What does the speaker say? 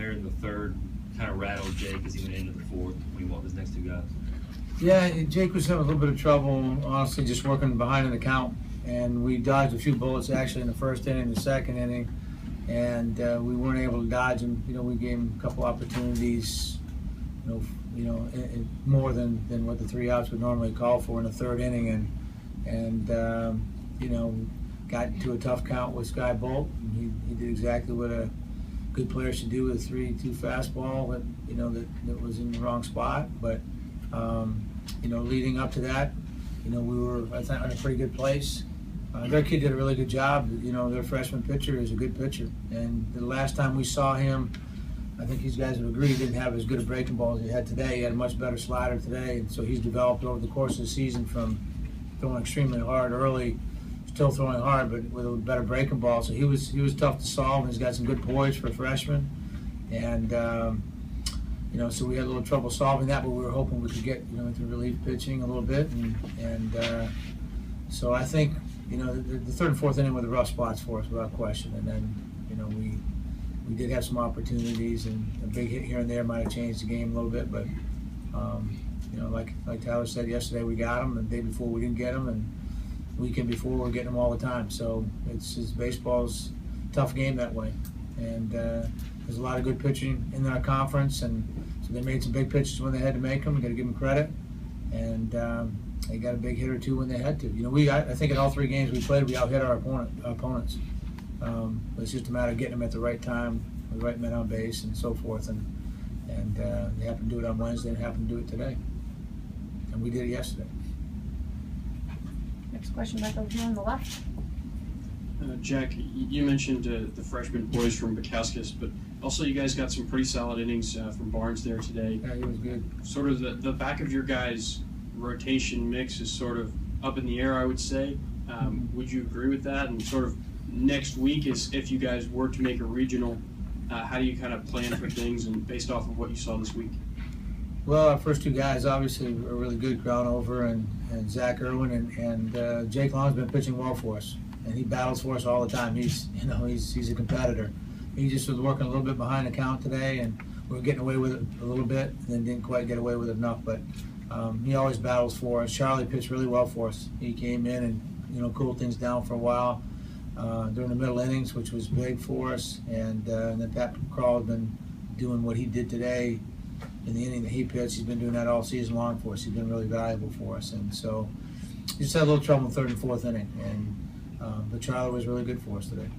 there in the third kind of rattled Jake as he went into the fourth when he walked his next two guys? Yeah, Jake was having a little bit of trouble, honestly, just working behind in the count. And we dodged a few bullets actually in the first inning, the second inning, and we weren't able to dodge them. We gave him a couple opportunities, more than what the 3 outs would normally call for in the third inning, and got to a tough count with Sky Bolt. And he did exactly what a good player should do with a 3-2 fastball that was in the wrong spot. But leading up to that, we were, I think, in a pretty good place. Their kid did a really good job. Their freshman pitcher is a good pitcher. And the last time we saw him, I think these guys would agree, he didn't have as good a breaking ball as he had today. He had a much better slider today. And so he's developed over the course of the season from throwing extremely hard early, still throwing hard, but with a better breaking ball. So he was tough to solve, and he's got some good poise for a freshman. And, so we had a little trouble solving that, but we were hoping we could get, into relief pitching a little bit. And so I think, the third and fourth inning were the rough spots for us without question. And then, we did have some opportunities, and a big hit here and there might have changed the game a little bit. But, like Tyler said yesterday, we got them, and the day before we didn't get them, and the weekend before we're getting them all the time. So it's baseball's a tough game that way. And there's a lot of good pitching in our conference, and so they made some big pitches when they had to make them. We got to give them credit. And they got a big hit or two when they had to. I think in all 3 games we played, we out-hit our opponents. It's just a matter of getting them at the right time, the right men on base, and so forth. And they happened to do it on Wednesday and happened to do it today. And we did it yesterday. Next question back over here on the left. Jack, you mentioned the freshman boys from Bukowskis, but also you guys got some pretty solid innings from Barnes there today. Yeah, he was good. Sort of the back of your guys' rotation mix is sort of up in the air, I would say. Would you agree with that? And sort of next week, is if you guys were to make a regional, how do you kind of plan for things and based off of what you saw this week? Well, our first 2 guys obviously are really good, Graunover and Zach Irwin, and Jake Long's been pitching well for us, and he battles for us all the time. He's a competitor. He just was working a little bit behind the count today, and we were getting away with it a little bit, and then didn't quite get away with it enough. But he always battles for us. Charlie pitched really well for us. He came in and cooled things down for a while during the middle innings, which was big for us. And then Pat Crawl has been doing what he did today in the inning that he pitched. He's been doing that all season long for us. He's been really valuable for us. And so just had a little trouble in the third and fourth inning. But Charlie was really good for us today.